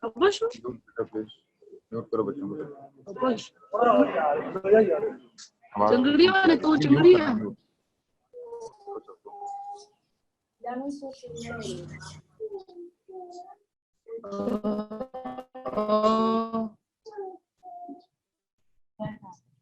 अबश mute करो बच्चों को। अबश आवाज चंगड़िया ने तो चंगड़िया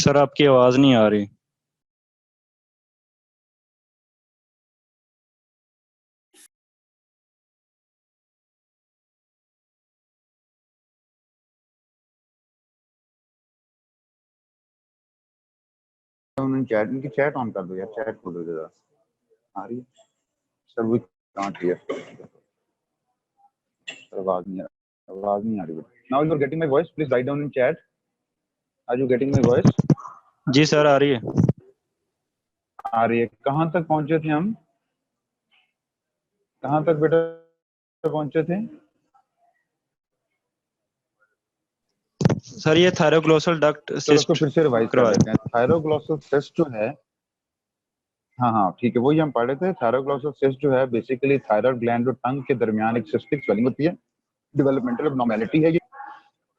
सर आपकी आवाज नहीं आ रही। चैट इनकी चैट ऑन कर दो यार, चैट खोलो जरा। आ रही है सर? वी कांट हियर, आवाज नहीं आ रही। Now you are getting my voice, please write down in chat. Are you getting my voice? जी सर आ रही है। आ रही है। कहाँ तक पहुंचे थे हम? कहाँ तक बेटा पहुंचे थे? सर ये थायरोग्लोसल डक्ट चलो उसको सिस्ट फिर से रिवाइज कर देते हैं। थायरोग्लोसल सिस्ट जो है, हाँ ठीक है, वही हम पढ़ रहे थे। थायरोग्लोसल सिस्ट जो है बेसिकली थायराइड ग्लैंड और टंग के दरमियान एक सिस्टिक स्वेलिंग होती है, डेवलपमेंटल एब्नॉर्मैलिटी है ये।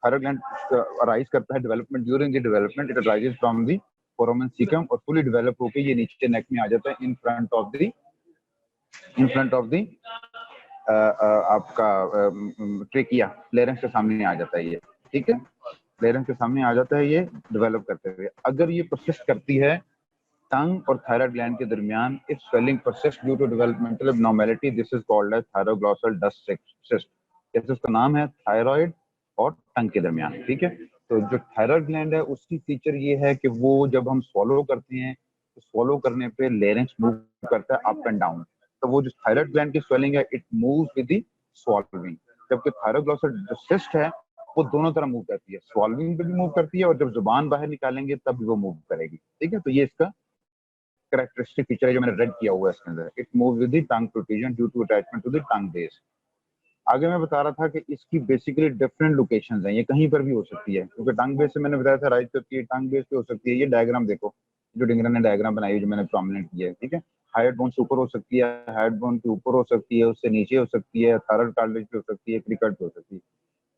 थायराइड ग्लैंड अराइज करता है development, during the development it arises from the foramen caecum और फुली डेवलप होकर ये नीचे नेक में आ जाता है, इन फ्रंट ऑफ द आपका ट्रेकिया, फ्लेरेंस के सामने आ जाता है ये, ठीक है। फ्लेरेंस के सामने आ जाता है ये डेवलप करते हुए। अगर ये प्रोसेस करती है टंग और थायराइड ग्लैंड के दरमियान, if swelling persist due to developmental abnormality, this is called as thyroglossal duct cyst. जैसे उसका नाम है, थायराइड और टंग के दरमियान, ठीक है। तो जो थायराइड ग्लैंड है उसकी फीचर ये है कि वो जब हम स्वॉलो करते हैं तो स्वॉलो करने पे लेरेंक्स मूव करता है अप एंड डाउन। तो वो जो थायराइड ग्लैंड की स्वेलिंग है, इट मूव्स विद द स्वॉल्विंग। जबकि थायरोग्लोसल जो सिस्ट है वो दोनों तरह मूव करती है, स्वॉल्विंग पे भी मूव करती है और जब जुबान बाहर निकालेंगे तब भी वो मूव करेगी, ठीक है। तो ये इसका कैरेक्टरिस्टिक फीचर है जो मैंने रेड किया हुआ है इसके अंदर। It move with the tongue protrusion due to attachment to the tongue base. आगे मैं बता रहा था कि इसकी बेसिकली डिफरेंट लोकेशंस हैं, ये कहीं पर भी हो सकती है, क्योंकि टंग बेस से मैंने बताया था राइट करती है, टंग बेस पे हो सकती है। ये डायग्राम देखो जो डिंगरा ने डायग्राम बनाई है, जो मैंने प्रोमिनेंट किया है, ठीक है। हाइड बोन से ऊपर हो सकती है, हाइड बोन के ऊपर हो सकती है, उससे नीचे हो सकती है, थायराइड कार्टिलेज पे हो सकती है, क्रिकट पे हो सकती है,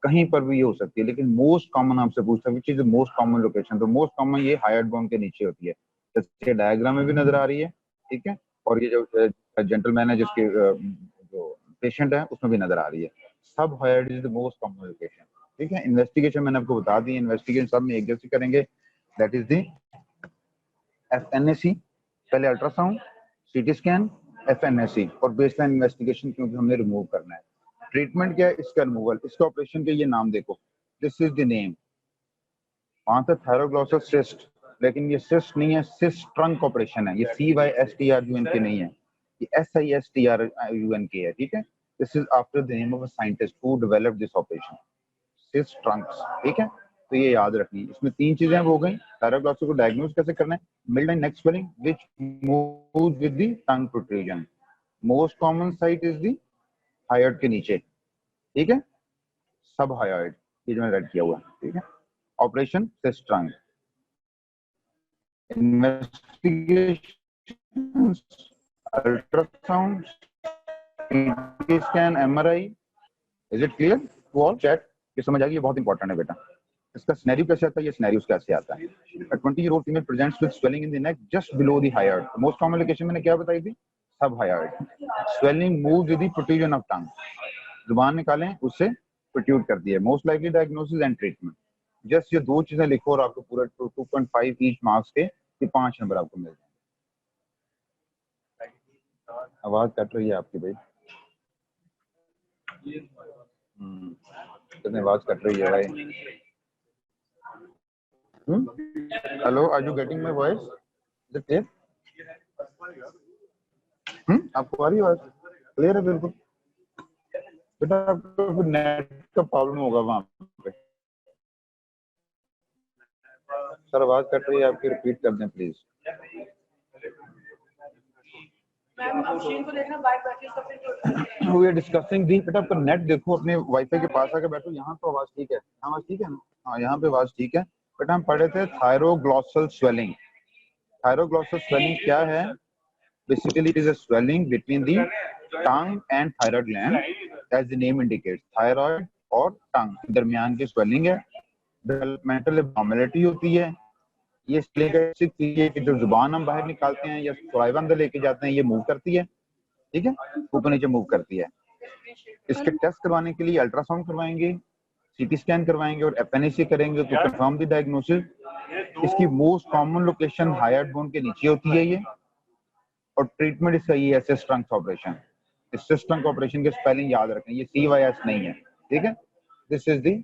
कहीं पर भी ये हो सकती है। लेकिन मोस्ट कॉमन आपसे पूछता है which is the most common location, तो मोस्ट कॉमन ये हाइड बोन के नीचे होती है, जैसे डायग्राम में भी नजर आ रही है, ठीक है। और ये जो जेंटलमैन है जिसके जो पेशेंट है उसमें भी नजर आ रही है। सब hide is the most common location, ठीक है। इन्वेस्टिगेशन मैंने आपको बता दी, इन्वेस्टिगेशन सब में एक जैसे करेंगे। दैट इज द FNAC, पहले अल्ट्रासाउंड, सीटी स्कैन, FNAC और बेसलाइन इन्वेस्टिगेशन, क्योंकि हमने रिमूव करना है। ट्रीटमेंट क्या है इसका? रिमूवल। इसका ऑपरेशन के ये नाम देखो, दिस इज द नेम। वहां था थायरोग्लोसल सिस्ट, लेकिन ये सिस्ट नहीं है, सिस्ट ट्रंक ऑपरेशन है। ये CYSTRUNK नहीं है, ये SISTRUNK है, ठीक है। This is after the name of a scientist who developed this operation, cyst Trunks, ठीक है। तो ये याद रखनी। इसमें तीन चीजें हो गई। थायरोग्लोसल को डायग्नोज कैसे करना है? Mid and neck swelling which moves with the tongue protrusion. Most common site is the hyoid के नीचे, ठीक है, सब हायोइड, ये जो मैंने रेड किया हुआ है, ठीक है। Operation cyst trunk. Investigation, ultrasound, CT scan, MRI। Is it clear? Wall chat, ये समझ आ गई, ये बहुत इंपॉर्टेंट है बेटा। इसका सिनेरियो कैसे आता है, ये सिनेरियो कैसे आता है। 20-year-old female presents with swelling in the neck just below the high heart. Most common location मैंने क्या बताई थी, सब high heart. Swelling move with the protrusion of tongue, जुबान निकालें उससे प्रोट्रूड कर दिया। Most likely diagnosis and treatment. Just ये दो चीजें लिखो और आपको पूरा 2.5 ईच मार्क्स के ये 5 नंबर आपको मिल जाएंगे। आवाज कट रही है आपकी भाई, कितनी आवाज कट रही है भाई। Hello, are you getting my voice, is it clear? आपको आ रही है आवाज? क्लियर है बिल्कुल। बेटा आपको नेट का प्रॉब्लम होगा वहां पे। सर आवाज कट रही है आपकी, रिपीट कर दें प्लीज। वी आर डिस्कसिंग दी। बेटा आपका नेट देखो, अपने वाईफाई के पास आके बैठो, यहाँ तो आवाज ठीक है, आवाज ठीक है ना? हाँ यहाँ पे आवाज ठीक है। बेटा हम पढ़े थे थायरोग्लॉसल स्वेलिंग। थायरोग्लॉसल स्वेलिंग क्या है? Basically it is a swelling between the tongue and thyroid gland, as the name indicates. Thyroid और टंग के दरमियान की स्वेलिंग है। डेवलपमेंटल एबनॉर्मलिटी होती है। ये इसलिए कि जो जुबान हम बाहर निकालते हैं या सलाइवा अंदर लेके जाते हैं, ये मूव करती है, ठीक है, ऊपर नीचे मूव करती है। इसके टेस्ट करवाने के लिए अल्ट्रासाउंड करवाएंगे, सीटी स्कैन करवाएंगे और एफएनएसी करेंगे तो कंफर्म द डायग्नोसिस। इसकी most common location hyoid bone के नीचे होती है ये, और ट्रीटमेंट इसका ये है सिस ट्रंक ऑपरेशन। इस सिस ट्रंक ऑपरेशन के स्पेलिंग याद रखें, ये CYS नहीं है, ठीक है। This is the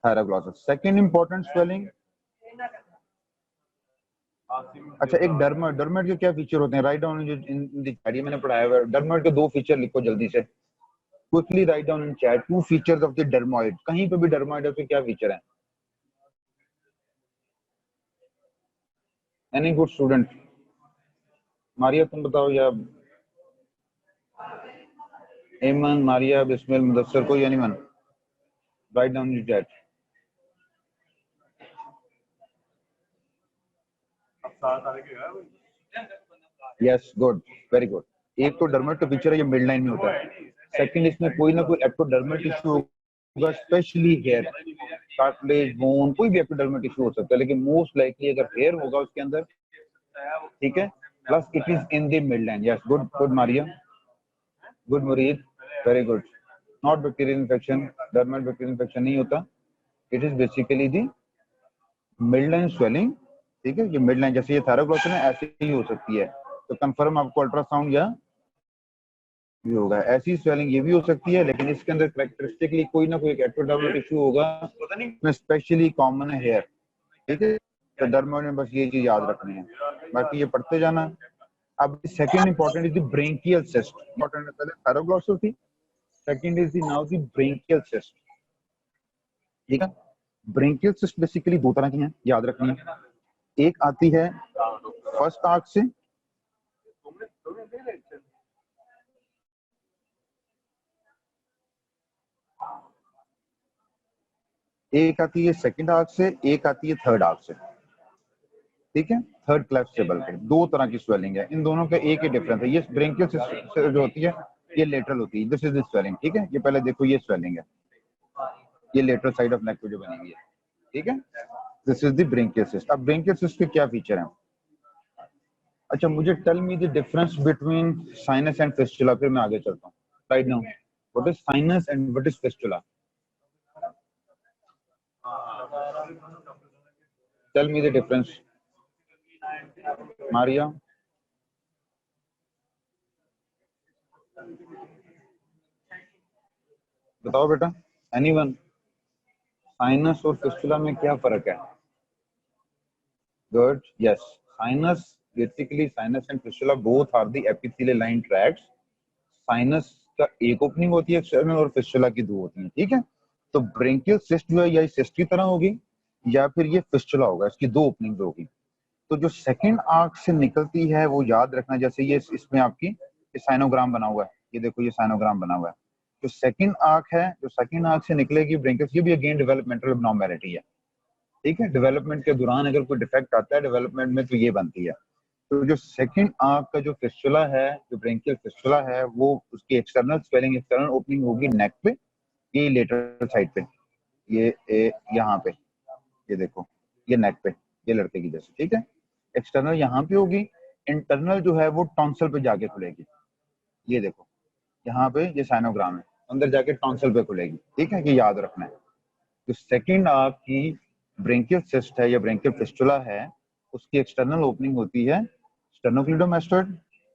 thyroglossus. Second important swelling, अच्छा एक डर्मट। डर्मट के क्या फीचर होते हैं? राइट डाउन जो इन द चैट, मैंने पढ़ाया हुआ है। डर्मट के दो फीचर लिखो जल्दी से, quickly write down in chat. 2 features of the dermoid. कहीं पे भी डर्मोइड है उसके क्या फीचर है? Any good student? मारिया तुम बताओ, या एमन, मारिया, बिस्मिल, मुदस्सर, कोई anyone? Right down in chat. Yes, good, very good. एक तो डर्मट का फीचर है, ये मिड लाइन में होता है। सेकंड, इसमें कोई ना कोई एक्टोडर्मल टिश्यू होगा, स्पेशली हेयर, कार्टिलेज, बोन, कोई भी एक्टोडर्मल टिश्यू हो सकता है, लेकिन मोस्ट लाइकली अगर हेयर होगा उसके अंदर, ठीक है। Plus it is in the mid line. Yes, good good Maria, good Murid, very good. Not bacterial infection, dermal bacterial infection नहीं होता। It is basically the mid line swelling, ठीक है। ये मिड लाइन जैसे ये थायरोग्लॉसल है ऐसे ही हो सकती है, तो कंफर्म आपको अल्ट्रासाउंड या भी होगा। ऐसी स्वेलिंग ये भी हो सकती है, लेकिन इसके अंदर कैरेक्टरिस्टिकली कोई ना कोई एक्टोडर्मल टिश्यू होगा, इसमें स्पेशली कॉमन है हेयर, ठीक है। तो डर्मल में बस ये चीज याद रखनी है, बाकी ये पढ़ते जाना। अब second important is the branchial cyst. Important पहले थायरोग्लॉसल थी, second is the now the branchial cyst, ठीक है। ब्रेंकियल सिस्ट बेसिकली 2 तरह की हैं, याद रखनी है। एक आती है फर्स्ट आर्क से, एक आती है सेकंड आर्क से, एक आती है थर्ड आर्क से, ठीक है। थर्ड क्लेफ्ट से बल्कि 2 तरह की स्वेलिंग है, इन दोनों का एक ही डिफरेंस है। ये ब्रेंकियल सिस्ट जो होती है ये लेटरल होती है, दिस इज द स्वेलिंग, ठीक है। ये पहले देखो, ये स्वेलिंग है, ये लेटरल साइड ऑफ नेक पे जो बनी हुई है, ठीक है। This is the branchial cyst. अब ब्रेंकियल सिस्ट के क्या फीचर हैं? अच्छा, मुझे tell me the difference between sinus and fistula, फिर मैं आगे चलता हूँ। Right now what is sinus and what is fistula? Tell me the difference, Maria. बताओ बेटा, एनीवन? साइनस और फिस्टुला में क्या फर्क है? Good, yes. Sinus basically, sinus and fistula both are the epithelial line tracts. Sinus का एक opening होती है एक्सटर्नल और फिस्टुला की 2 होती है, ठीक है। तो ब्रेंकियल सिस्ट जो है या सिस्ट की तरह होगी या फिर ये फिस्टुला होगा, इसकी 2 ओपनिंग होगी। तो जो सेकंड आर्क से निकलती है वो याद रखना, जैसे ये इसमें आपकी ये साइनोग्राम बना हुआ है, ये देखो ये साइनोग्राम बना हुआ है। जो सेकंड आर्क है, जो सेकंड आर्क से निकलेगी ब्रेंकियल, ये भी अगेन डेवलपमेंटल एब्नॉर्मैलिटी है, ठीक है। डेवलपमेंट के दौरान अगर कोई डिफेक्ट आता है डेवलपमेंट में तो ये बनती है। तो जो सेकंड आर्क का जो फिस्टुला है, जो ब्रेंकियल फिस्टुला है, वो उसकी एक्सटर्नल स्वेलिंग, एक्सटर्नल ओपनिंग होगी नेक पे, ये लेटरल साइड पे, ये यहाँ पे, ये देखो, ये नेक पे, ये लड़के की जैसे, ठीक है। एक्सटर्नल यहाँ पे होगी, इंटरनल जो है वो टॉन्सल पे जाके खुलेगी, ये देखो यहाँ पे, ये साइनोग्राम है, अंदर जाके टॉन्सल पे खुलेगी, ठीक है, ये याद रखना है। तो सेकंड आर्क की ब्रेंकियल सिस्ट है या ब्रेंकियल फिस्टुला है, उसकी एक्सटर्नल ओपनिंग होती है स्टेर्नोक्लीडोमास्टोइड,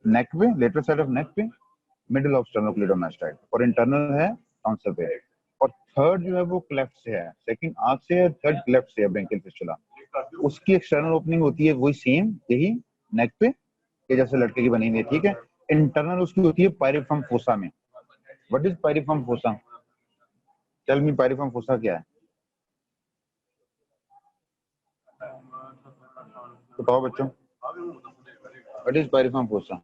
नेक पे, लेटरल साइड ऑफ नेक पे, मिडिल ऑफ स्टेर्नोक्लीडोमास्टोइड, और इंटरनल है टॉन्सल पे। और थर्ड जो है वो क्लेफ्ट से है, सेकंड आर्क से है, थर्ड क्लेफ्ट से है ब्रेंकियल फिस्टुला, उसकी एक्सटर्नल ओपनिंग होती है वही सेम, यही नेक पे, ये जैसे लड़के की बनी हुई है, ठीक है। इंटरनल उसकी होती है पायरिफॉर्म फोसा में। What is piriform fossa? Tell me, piriform fossa क्या है? बताओ बच्चों, what is piriform fossa?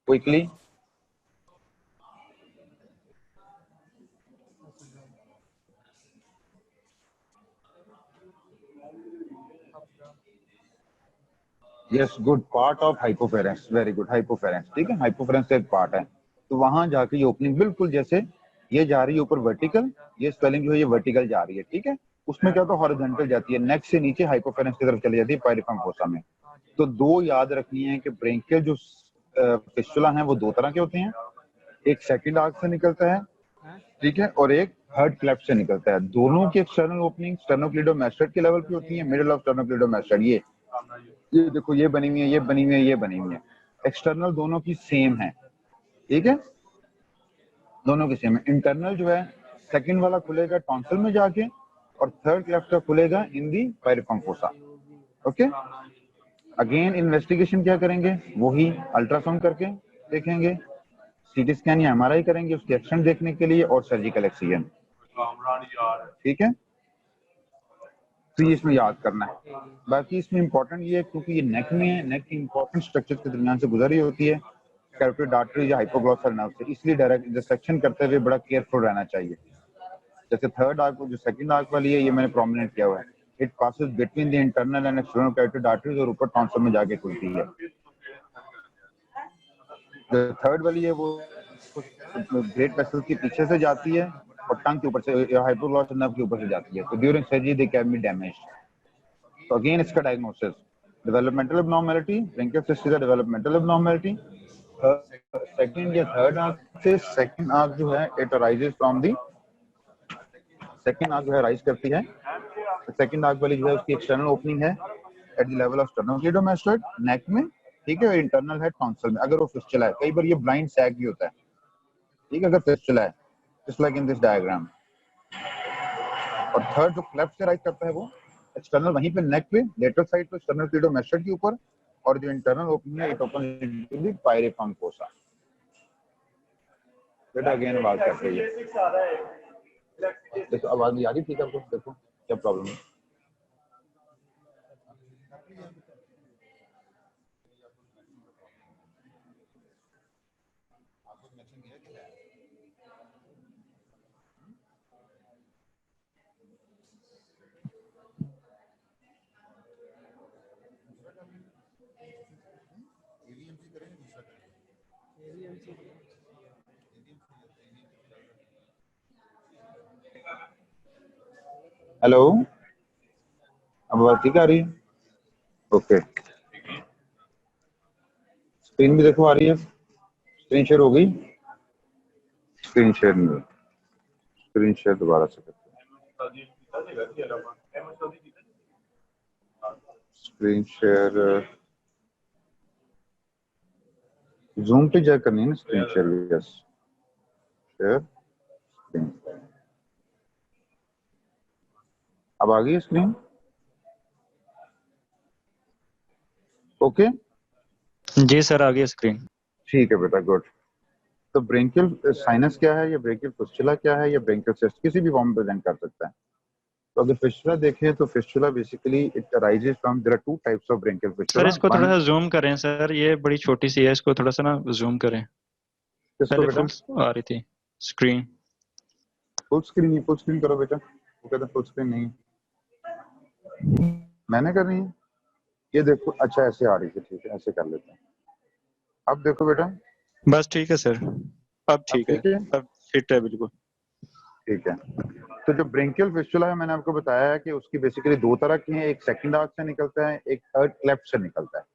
Quickly, yes, good, part of hypopharynx, very good, hypopharynx, ठीक है, हाइपोफेरेंस का एक पार्ट है। तो वहां जाके ये ओपनिंग बिल्कुल जैसे ये जा रही है ऊपर वर्टिकल, ये स्वेलिंग जो है ये वर्टिकल जा रही है, ठीक है। उसमें क्या, तो हॉरिजॉन्टल जाती है, नेक से नीचे हाइपोफेरेंस की तरफ चली जाती है पायरिफॉर्म फोसा में। तो दो याद रखनी है कि ब्रेंकियल जो फिस्टुला है वो दो तरह के होते हैं, एक सेकंड आर्क से निकलता है, ठीक है, और एक थर्ड क्लेफ्ट से निकलता है। दोनों की एक्सटर्नल ओपनिंग स्टेर्नोक्लीडोमास्टोइड के लेवल पे होती है, मिडिल ऑफ स्टेर्नोक्लीडोमास्टोइड, ये देखो, ये बनी हुई है, ये बनी हुई है, ये बनी हुई है, एक्सटर्नल दोनों की सेम है, ठीक है, दोनों की सेम है। इंटरनल जो है सेकंड वाला खुलेगा टॉन्सिल में जाके, और थर्ड क्लेफ्ट का खुलेगा इन दी पायरिफॉर्म फोसा, ओके। अगेन इन्वेस्टिगेशन क्या करेंगे, वही अल्ट्रासाउंड करके देखेंगे, सीटी स्कैन या एमआरआई करेंगे उसके एक्शन देखने के लिए, और सर्जिकल एक्सीजन, ठीक है। तो ये इसमें याद करना है। बाकी इसमें इंपॉर्टेंट ये है क्योंकि ये नेक में है, नेक की इंपॉर्टेंट स्ट्रक्चर के दरमियान से गुजर रही होती है, कैरोटिड आर्टरी या हाइपोग्लॉसल नर्व से, इसलिए डायरेक्ट डिसेक्शन करते हुए बड़ा केयरफुल रहना चाहिए। जैसे थर्ड आर्क, जो सेकंड आर्क वाली है, ये मैंने प्रोमिनेंट किया हुआ है, it passes between the internal and external carotid arteries, और ऊपर टॉन्सिल में जाके खुलती है। जो थर्ड वाली है वो ग्रेट वेसल के पीछे से जाती है और टंग के ऊपर से, हाइपोग्लॉसल नर्व के ऊपर से जाती है, तो during surgery they can be damaged. तो अगेन इसका diagnosis, developmental abnormality, branchial cyst is a developmental abnormality. Second या थर्ड आर्क से, सेकंड आर्क जो है it arises from the, second arch जो है राइज करती है, सेकंड आर्क वाली जो है उसकी एक्सटर्नल ओपनिंग है एट द लेवल ऑफ स्टेर्नोक्लीडोमास्टोइड नेक में, ठीक है, और इंटरनल है टॉन्सिल में। अगर वो फिस्टुला है, कई बार ये ब्लाइंड सैग भी होता है, ठीक है, अगर फिस्टुला है, just like in this diagram. और थर्ड जो क्लेफ्ट से राइज करता है वो एक्सटर्नल वहीं पे नेक पे, लेटरल साइड पे स्टेर्नोक्लीडोमास्टोइड के ऊपर, और जो इंटरनल ओपनिंग है it open into the piriform fossa. बेटा अगेन बात करते हैं, देखो आवाज नहीं आ रही, ठीक है, आपको देखो क्या प्रॉब्लम है। हेलो, अब आवाज ठीक आ रही है? ओके, स्क्रीन भी देखो आ रही है, स्क्रीन शेयर हो गई? स्क्रीन शेयर नहीं हुई, स्क्रीन शेयर दोबारा से करते हैं। स्क्रीन शेयर जूम पे जा करनी है ना screen share, yes, share screen. अब आ गई स्क्रीन, ओके, जी सर, आ गई स्क्रीन। ठीक है बेटा, गुड। तो ब्रेंकियल साइनस क्या है, या ब्रेंकियल फिस्टुला क्या है, या ब्रेंकियल सिस्ट, किसी भी फॉर्म में प्रेजेंट कर सकता है। तो अगर फिस्टुला देखें तो fistula basically it arises from, there are two types of branchial sir fistula. इसको थोड़ा सा जूम करें सर, ये बड़ी छोटी सी है, इसको थोड़ा सा ना जूम करें। किसको पहले बेटा? फुल आ रही थी स्क्रीन। फुल स्क्रीन करो बेटा, वो कहता फुल स्क्रीन नहीं। मैंने करनी है, ये देखो, अच्छा ऐसे आ रही थी, ठीक है ऐसे कर लेते हैं। अब देखो बेटा, बस ठीक है सर, अब ठीक है, ठीक है, अब फिट है बिल्कुल। ठीक है। तो जो ब्रेंकियल फिस्टुला है, मैंने आपको बताया है कि उसकी बेसिकली दो तरह की है, एक सेकंड आर्क से निकलता है, एक थर्ड क्लेफ्ट से निकलता है।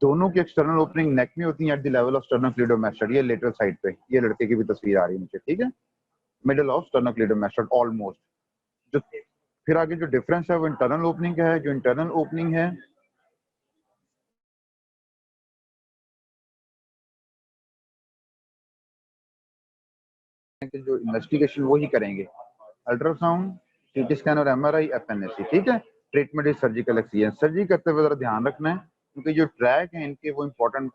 दोनों की एक्सटर्नल ओपनिंग नेक में होती है एट द लेवल ऑफ स्टर्नोक्लीडोमास्टोइड, ये लेटरल साइड पे, ये लड़के की भी तस्वीर आ रही है नीचे, ठीक है, मिडल ऑफ स्टर्नोक्लीडोमास्टोइड ऑलमोस्ट। जो फिर आगे जो डिफरेंस है वो इंटरनल ओपनिंग का है। जो इंटरनल ओपनिंग है जो इन्वेस्टिगेशन वो ही करेंगे, अल्ट्रासाउंड, सीटी स्कैन और एमआरआई, एफएनएसी, ठीक है। Treatment is surgical excision. Surgery करते हुए जरा ध्यान रखना है क्योंकि जो ट्रैक है इनके वो इंपॉर्टेंट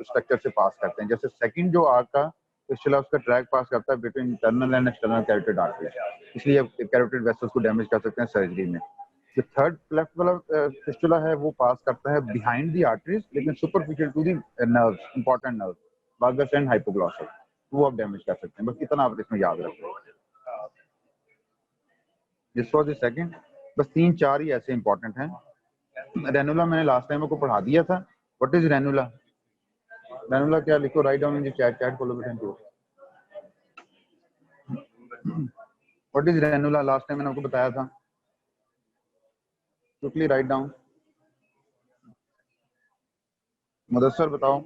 स्ट्रक्चर से पास करते हैं। जैसे सेकंड जो आर्क का फिस्टुला, उसका ट्रैक पास करता है between internal and external carotid arteries, इसलिए आप कैरोटिड वेसल्स को डैमेज कर सकते हैं सर्जरी में। जो थर्ड लेफ्ट वाला फिस्टुला है वो पास करता है बिहाइंड द आर्टरीज लेकिन superficial to the nerves, important nerves, vagus and hypoglossus, वो आप डैमेज कर सकते हैं। बस इतना आप इसमें याद रखें। This was the second. बस 3-4 ही ऐसे इंपॉर्टेंट हैं। रेनुला मैंने लास्ट टाइम आपको पढ़ा दिया था। What is ranula? रेनुला क्या, लिखो, write down in the chat, chat खोलो बेटा। What is ranula? Last time मैंने आपको बताया था, क्विकली राइट डाउन। मुदस्सर बताओ।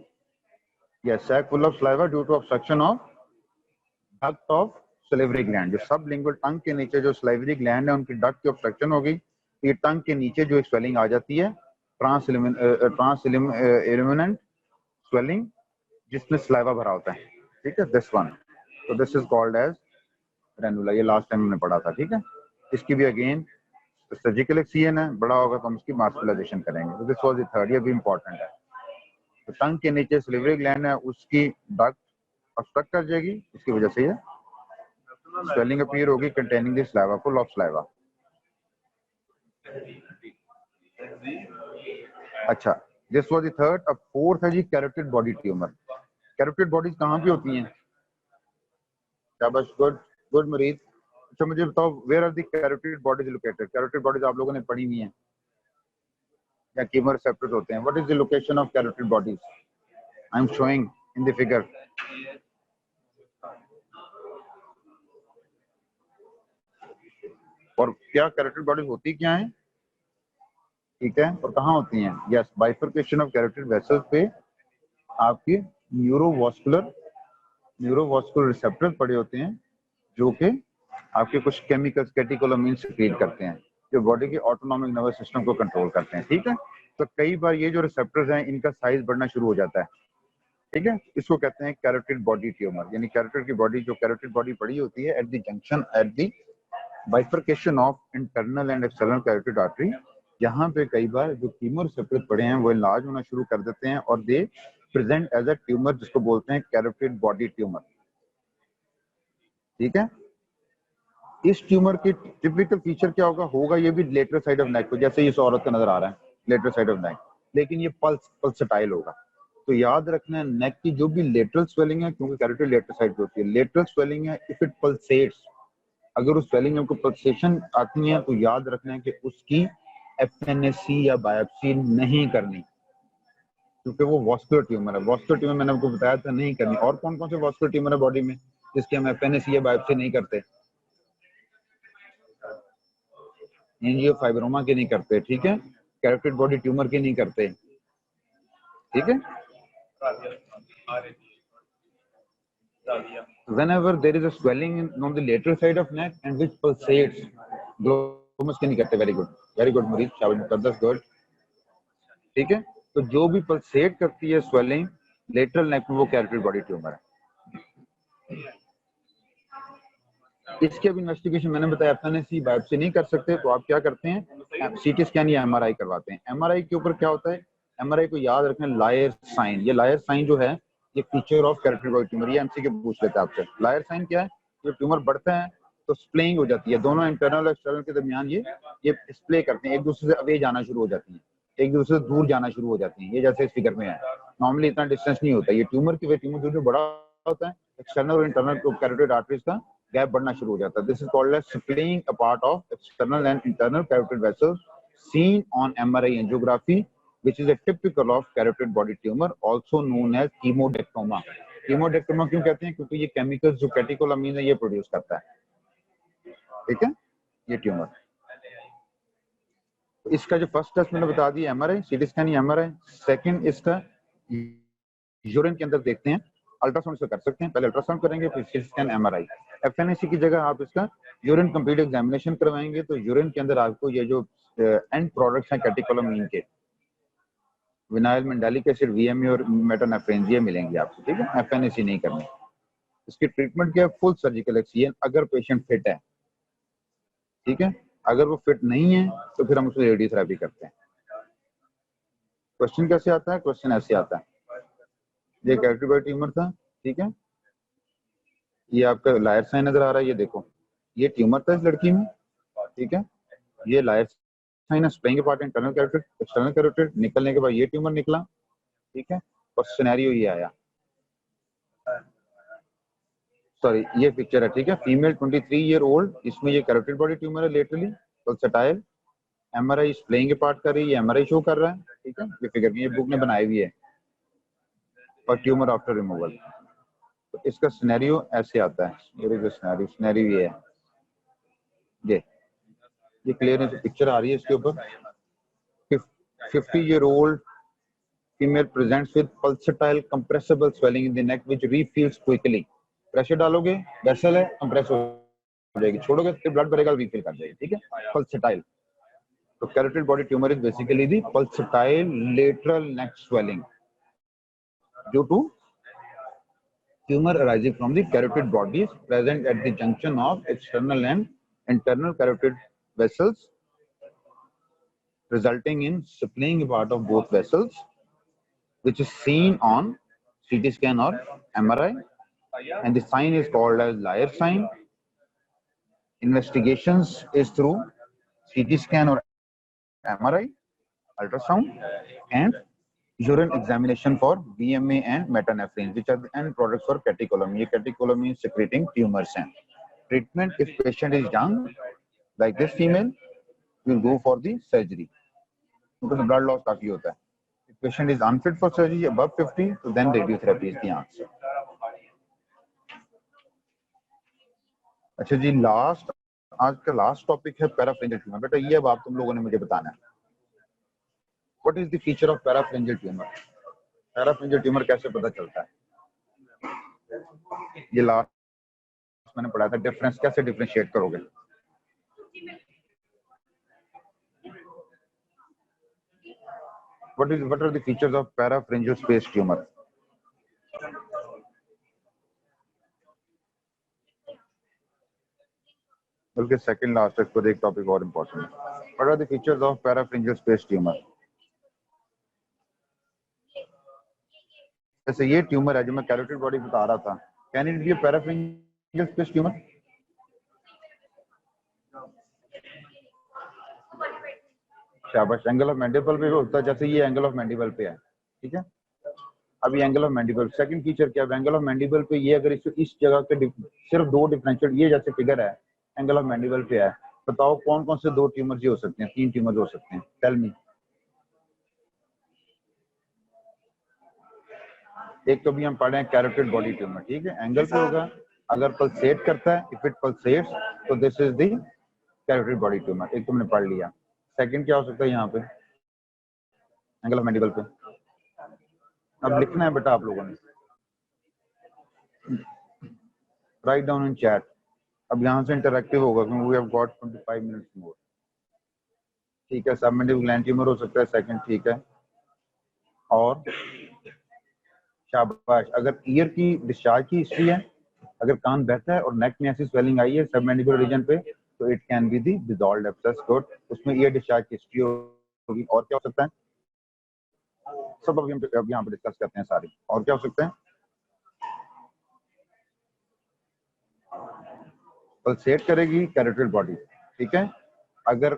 Yes, sac full of saliva due to obstruction of duct of salivary gland. जो सबलिंगुअल टंग के नीचे जो सलाइवरी ग्लैंड है उनकी डक्ट की ऑब्स्ट्रक्शन होगी, ये टंग के नीचे जो एक स्वेलिंग आ जाती है, ट्रांसइल्यूमिनेंट स्वेलिंग जिसमें सलाइवा भरा होता है, ठीक है, दिस वन। तो this is called as ranula. ये लास्ट टाइम हमने पढ़ा था, ठीक है। इसकी भी अगेन सर्जिकल एक्सीजन है, बड़ा होगा तो हम उसकी मास्कुलाइजेशन करेंगे। तो दिस वाज द थर्ड, ये भी इंपॉर्टेंट है। तो टंग के नीचे सलिवरी ग्लैंड है, उसकी डक्ट ऑब्स्ट्रक्ट कर जाएगी, इसकी वजह से ये स्वेलिंग अपीयर होगी containing the saliva, full of saliva. अच्छा, दिस वाज द थर्ड। अब फोर्थ है जी carotid body tumour. Carotid bodies कहाँ पे होती हैं? शाबाश, गुड गुड मरीज। अच्छा मुझे बताओ, where are the carotid bodies located? Carotid bodies आप लोगों ने पढ़ी हुई हैं या कीमोरिसेप्टर्स होते हैं? What is the location of carotid bodies? I am showing in the figure. और क्या कैरोटिड बॉडीज होती क्या है, ठीक है, और कहाँ होती हैं? Yes, bifurcation of carotid vessels पे आपके न्यूरोवास्कुलर रिसेप्टर्स पड़े होते हैं जो कि आपके कुछ केमिकल्स, कैटेकोलामिन्स सीक्रेट करते हैं जो बॉडी के ऑटोनॉमिक नर्वस सिस्टम को कंट्रोल करते हैं, ठीक है। तो कई बार ये जो रिसेप्टर्स हैं इनका साइज बढ़ना शुरू हो जाता है, ठीक है, इसको कहते हैं कैरोटिड बॉडी ट्यूमर। यानी कैरोटिड की बॉडी, जो कैरोटिड बॉडी पड़ी होती है at the junction, at the bifurcation of internal and external carotid artery, यहाँ पे कई बार जो कीमोरिसेप्टर्स पड़े हैं वो इनलार्ज होना शुरू कर देते हैं और they present as a tumour, जिसको बोलते हैं कैरोटिड बॉडी ट्यूमर, ठीक है। इस ट्यूमर की टिपिकल फीचर क्या होगा ये भी लेटरल साइड ऑफ नेक, जैसे इस औरत का नजर आ रहा है, लेटरल साइड ऑफ नेक, लेकिन ये पल्सटाइल होगा। तो याद रखना है, नेक की जो भी लेटरल स्वेलिंग है, क्योंकि कैरोटिड लेटरल साइड पे होती है, लेटरल स्वेलिंग है, इफ इट पल्सेट्स, अगर उस स्वेलिंग में पल्सेशन आती है तो याद रखना है कि उसकी एफएनएसी या बायोप्सी नहीं करनी, क्योंकि वो वॉस्कुलर ट्यूमर है। वॉस्कुलर ट्यूमर मैंने आपको बताया था नहीं करनी। और कौन कौन से वॉस्कुलर ट्यूमर है बॉडी में जिसके हम एफएनएसी या बायोप्सी नहीं करते? एंजियोफाइब्रोमा के नहीं करते, ठीक है, कैरोटिड बॉडी ट्यूमर के नहीं करते, ठीक है। Whenever there is a swelling on the lateral side of neck and which pulsates, glomus के नहीं करते। very good मरीज, शाबाश, गुड, ठीक है। तो जो भी पल्सेट करती है स्वेलिंग लेटरल नेक में, वो कैरोटिड बॉडी ट्यूमर है। इसके अब इन्वेस्टिगेशन मैंने बताया, एफएनएसी बायोप्सी नहीं कर सकते तो आप क्या करते हैं, सीटी स्कैन या एमआरआई करवाते हैं। एमआरआई के ऊपर क्या होता है, एमआरआई को याद रखें, लायर साइन। ये लायर साइन जो है ये feature of carotid body tumour, ये एमसीक्यू पूछ लेता है आपसे। लायर साइन क्या है? जब ट्यूमर बढ़ता है तो स्प्लेइंग हो जाती है, दोनों इंटरनल और एक्सटर्नल के दरमियान ये स्प्ले करते हैं, एक दूसरे से अवे जाना शुरू हो जाती है, एक दूसरे से दूर जाना शुरू हो जाती है। ये जैसे इस फिगर में है, नॉर्मली इतना डिस्टेंस नहीं होता। ये ट्यूमर की वजह, ट्यूमर जो बड़ा होता है, एक्सटर्नल और इंटरनल कैरोटिड आर्टरीज का गैप बढ़ना शुरू हो जाता है। This is called as splaying apart of external and internal carotid vessels seen on MRI angiography, which is a typical of carotid body tumor, also known as chemodectoma. Chemodectoma क्यों कहते हैं? क्योंकि ये केमिकल्स जो कैटेकोलामीन है ये प्रोड्यूस करता है, ठीक है, ये ट्यूमर। इसका जो फर्स्ट टेस्ट मैंने बता दिया MRI, सीटी स्कैन या MRI। सेकंड इसका यूरिन के अंदर देखते हैं, अल्ट्रासाउंड से कर सकते हैं, पहले अल्ट्रासाउंड करेंगे फिर सीटी स्कैन MRI। FNAC की जगह आप इसका यूरिन कंप्लीट एग्जामिनेशन करवाएंगे तो यूरिन के अंदर आपको ये जो एंड प्रोडक्ट्स हैं कैटेकोलामीन के, विनाइल मेंडालिक एसिड, VMA और मेटानेफ्रेन, ये मिलेंगे आपको, ठीक है। FNAC नहीं करनी। इसकी ट्रीटमेंट क्या है? फुल सर्जिकल एक्सिजन अगर पेशेंट फिट है, ठीक है। अगर वो फिट नहीं है तो फिर हम उसमें रेडियोथेरेपी करते हैं। क्वेश्चन कैसे आता है? क्वेश्चन ऐसे आता है, ये कैरोटिड बॉडी ट्यूमर था, ठीक है, ये आपका लायर साइन नजर आ रहा है, ये देखो ये ट्यूमर था इस लड़की में, ठीक है, ये लायर साइन है, spraying part internal carotid, external carotid, निकलने के बाद ये ट्यूमर निकला, ठीक है, और सिनेरियो ये आया, सॉरी ये पिक्चर है, ठीक है, फीमेल 23 ईयर ओल्ड, इसमें ये कैरोटिड बॉडी ट्यूमर है लेटरली पल्सेटाइल, MRI स्प्लेइंग पार्ट कर रही है, MRI शो कर रहा है, ठीक है, ये फिगर ये बुक ने बनाई हुई है, और ट्यूमर आफ्टर रिमूवल। तो इसका सिनेरियो ऐसे आता है, मेरे सिनेरियो ये है, ये क्लियर है, पिक्चर आ रही है इसके ऊपर। 50 year old female presents with pulsatile compressible swelling in the neck which refills quickly. Pressure डालोगे, वेसल है, कंप्रेस हो जाएगी, छोड़ोगे फिर ब्लड भरेगा, रीफिल कर जाएगी, ठीक है, पल्सेटाइल। तो carotid body tumour is basically the pulsatile lateral neck swelling due to tumor arising from the carotid bodies present at the junction of external and internal carotid vessels, resulting in splaying part of both vessels, which is seen on CT scan or MRI, and the sign is called as Lier sign. Investigations is through CT scan or MRI, ultrasound, and urine examination for VMA and metanephrine, which are the end products for catecholamine. ये catecholamine secreting tumors हैं. Treatment, if patient is young, like this female, will go for the surgery because blood loss काफी होता है. If patient is unfit for surgery above 50, so then radiotherapy is the answer. अच्छा जी, last आज का last topic है पैराफ्रेंजियल tumour. बेटा ये अब आप तुम लोगों ने मुझे बताना है, what is the feature of parapharyngeal tumour? Parapharyngeal tumour कैसे पता चलता है? ये लास्ट मैंने पढ़ा था, डिफरेंस कैसे डिफरेंशिएट करोगे? what are the features of parapharyngeal space tumor? बल्कि सेकंड लास्ट तक पर एक टॉपिक और इंपॉर्टेंट है, what are the features of parapharyngeal space tumour? जैसे ये ट्यूमर है जो मैं कैरोटिड बॉडी बता रहा था, can it be a parapharyngeal space tumour? शाबाश, एंगल ऑफ मैंडिबल पे होता है, जैसे ये एंगल ऑफ मैंडिबल पे है, ठीक है। अब ये angle of mandible, second feature क्या है? एंगल ऑफ मैंडिबल पे ये अगर इस जगह पे सिर्फ दो डिफरेंशियल, ये जैसे फिगर है एंगल ऑफ मैंडिबल पे है, बताओ कौन कौन से दो ट्यूमर्स हो सकते हैं, तीन ट्यूमर्स हो सकते हैं, टेल मी। एक तो भी हम पढ़े हैं कैरोटिड बॉडी ट्यूमर, ठीक है, एंगल पे होगा, अगर पल्सेट करता है, इफ इट पल्सेट्स तो this is the carotid body tumour, एक तुमने पढ़ लिया। सेकंड क्या हो सकता है यहाँ पे एंगल ऑफ मैंडिबल पे? अब लिखना है बेटा आप लोगों ने, राइट डाउन इन चैट। अब यहाँ से इंटरैक्टिव होगा क्योंकि we have got 25 minutes more, ठीक है। सबमेंडिबल ग्लैंड ट्यूमर हो सकता है, सेकंड, ठीक है। और शाबाश, अगर ईयर की डिस्चार्ज की हिस्ट्री है, अगर कान बहता है और नेक में ऐसी स्वेलिंग आई है सबमेंडिबल रीजन पे, तो it can be the dissolved abscess, good, उसमें ईयर डिस्चार्ज की हिस्ट्री होगी। और क्या हो सकता है? सब अभी हम यहाँ पे डिस्कस करते हैं सारी। और क्या हो सकता है? पल्सेट करेगी कैरोटिड बॉडी, ठीक है। अगर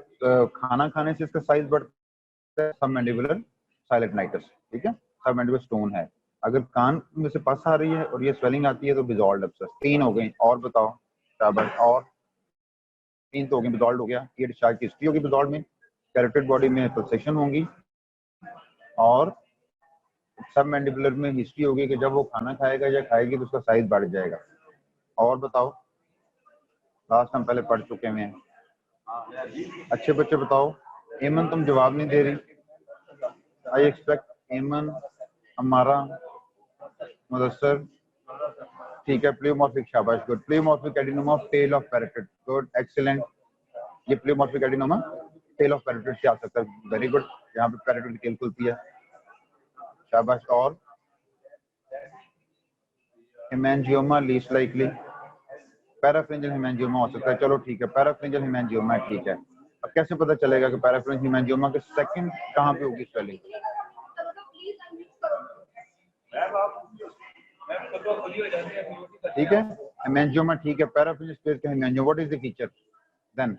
खाना खाने से इसका साइज बढ़ता है, सबमैंडिबुलर साइलेंटाइटिस, ठीक है, सबमैंडिबुलर स्टोन है। अगर कान में से पस आ रही है और ये स्वेलिंग आती है तो डिसॉल्व्ड एब्सेस। तीन हो गई, और बताओ शाबाश, और तीन तो हो गई, डिसॉल्व्ड हो गया, ये डिस्चार्ज की हिस्ट्री होगी डिसॉल्व्ड में, कैरोटिड बॉडी में पल्सेशन होंगी और सब मैंडिबुलर में हिस्ट्री होगी कि जब वो खाना खाएगा या खाएगी तो उसका साइज बढ़ जाएगा। और बताओ, लास्ट हम पहले पढ़ चुके हैं। अच्छे बच्चे बताओ। एमन तुम जवाब नहीं दे रही। आई एक्सपेक्ट एमन, हमारा, मुदस्सर, ठीक है। प्लेमॉर्फिक, शाबाश, good. Pleomorphic adenoma tail of parotid, good, excellent. ये pleomorphic adenoma tail of parotid से आ सकता है, वेरी गुड। यहाँ पे पैराटिड की टेल खुलती है, शाबाश। और हेमेंजियोमा लीस्ट लाइकली, पैराफ्रिंजियल हेमेंजियोमा हो सकता है। चलो ठीक है, पैराफ्रिंजियल हेमेंजियोमा ठीक है। अब कैसे पता चलेगा कि पैराफ्रिंजियल हेमेंजियोमा के सेकंड कहाँ पे होगी स्वेलिंग? ठीक है, हेमेंजियोमा ठीक है। पैराफ्रिंजियल स्पेस का haemangioma, what is the feature then?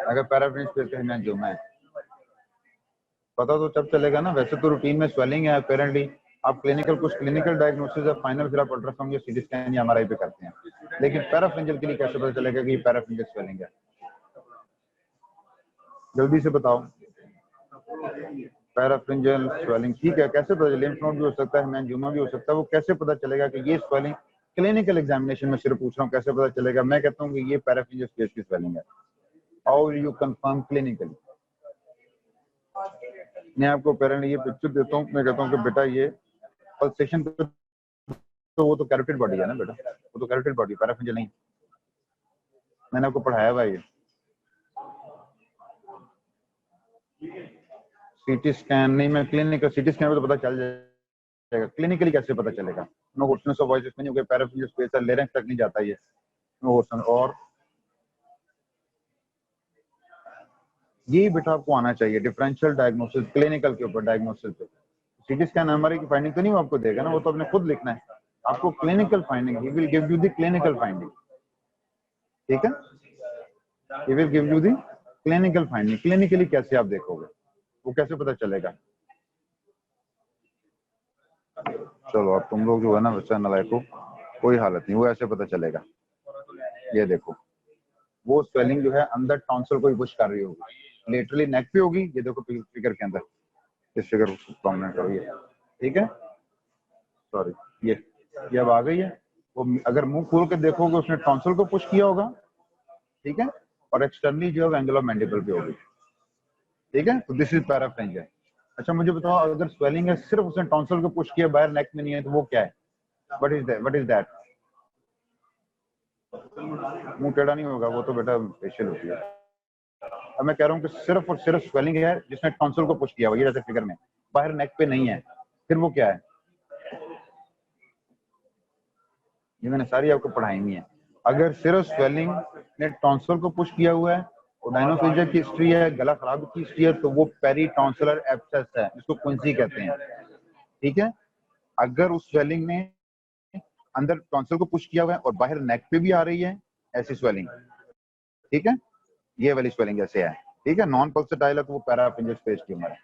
अगर पैराफ्रिंजियल स्पेस का हेमेंजियोमा है पता तो तब चलेगा ना। वैसे तो रूटीन में स्वेलिंग है अपेरेंटली। आप कुछ क्लिनिकल डायग्नोसिस या फाइनल फिर आप अल्ट्रासाउंड या सीटी स्कैन या एमआरआई पे करते हैं, लेकिन पैराफ्रिंजियल के लिए कैसे पता चलेगा कि ये पैराफ्रिंजियल स्वेलिंग है? जल्दी से बताओ। पैराफ्रिंजियल स्वेलिंग ठीक है, कैसे पता चलेगा? लिम्फ नोड भी हो सकता है, हेमेंजियोमा भी हो सकता है। वो कैसे पता चलेगा कि ये स्वेलिंग? क्लिनिकल एग्जामिनेशन में सिर्फ पूछ रहा हूँ कैसे पता चलेगा। मैं कहता हूँ कि ये पैराफ्रिंजियल स्पेस की स्वेलिंग है। How will you confirm clinically? मैं आपको पेरेंट ये पिक्चर देता हूँ, मैं कहता हूँ कि बेटा ये पल्सेशन तो वो तो कैरोटिड बॉडी है ना बेटा, वो तो कैरोटिड बॉडी, पैराफ्रिंजियल नहीं। मैंने आपको पढ़ाया हुआ ये। सीटी स्कैन नहीं, मैं क्लिनिकल सीटी स्कैन में तो पता चल जाएगा, क्लिनिकली कैसे पता चलेगा? नो होर्सनेस ऑफ वॉइस नहीं होगा, पैराफ्रिंजियल स्पेस है, लेरेंक्स तक नहीं जाता ये, नो होर्सनेस। और ये बेटा आपको आना चाहिए डिफरेंशियल डायग्नोसिस क्लिनिकल के ऊपर, डायग्नोसिस पे। सीटी स्कैन एमआरआई की फाइंडिंग तो नहीं वो आपको देगा ना, वो तो आपने खुद लिखना है। आपको clinical finding, he will give you the clinical finding, ठीक है? ही will give you the clinical finding. Clinically कैसे आप देखोगे, वो कैसे पता चलेगा? चलो अब तुम लोग जो है ना बच्चा नलायको, कोई हालत नहीं, वो ऐसे पता चलेगा। ये देखो, वो स्वेलिंग जो है अंदर टॉन्सिल को ही पुश कर रही होगी, लेटरली नेक पे होगी। ये देखो फिगर के अंदर, इस फिगर को प्रोमिनेंट करो ये, ठीक है? सॉरी, ये अब आ गई है। वो अगर मुंह खोल के देखोगे उसने टॉन्सिल को पुश किया होगा, ठीक है? और एक्सटर्नली जो है एंगल ऑफ मैंडिबल पे होगी, ठीक है? तो दिस इज पैराफ्रिंजियल। अच्छा मुझे बताओ, अगर स्वेलिंग है सिर्फ उसने टॉन्सिल को पुश किया, बाहर नेक में नहीं है, तो वो क्या है? What is that? मुंह टेढ़ा नहीं होगा, वो तो बेटा फेशियल होती है। अब मैं कह रहा हूँ कि सिर्फ और सिर्फ स्वेलिंग है जिसने टॉन्सिल को पुश किया हुआ, ये जैसे फिगर में बाहर नेक पे नहीं है, फिर वो क्या है? ये मैंने सारी आपको पढ़ाई हुई है। अगर सिर्फ स्वेलिंग ने टॉन्सिल को पुश किया हुआ है और डायनोफेजिया की हिस्ट्री है, गला खराब की हिस्ट्री है, तो वो पेरी टॉन्सिलर एब्सेस है, जिसको क्विंसी कहते हैं, ठीक है? अगर उस स्वेलिंग ने अंदर टॉन्सिल को पुश किया हुआ है और बाहर नेक पे भी आ रही है, ऐसी स्वेलिंग, ठीक है? ये वाली स्वेलिंग जैसे है, ठीक है? नॉन पल्सेटाइल है तो वो पैराफ्रिंजियल स्पेस ट्यूमर है,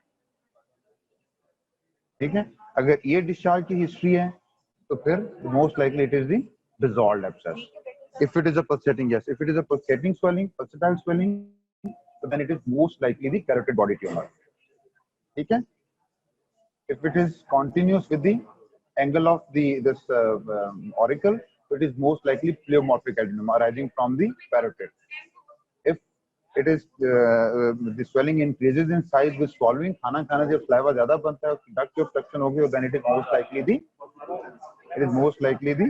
ठीक है? अगर ये डिस्चार्ज की हिस्ट्री है तो फिर most likely it is the dissolved abscess. If it is a pulsating, yes. If it is a pulsating swelling, pulsatile swelling, so then it is most likely the carotid body tumor. ठीक है? If it is continuous with the angle of this auricle, so it is most likely pleomorphic adenoma arising from the parotid. If it is the swelling increases in size with swallowing, खाना खाने से saliva ज़्यादा बनता है, duct की obstruction होगी, then it is most likely the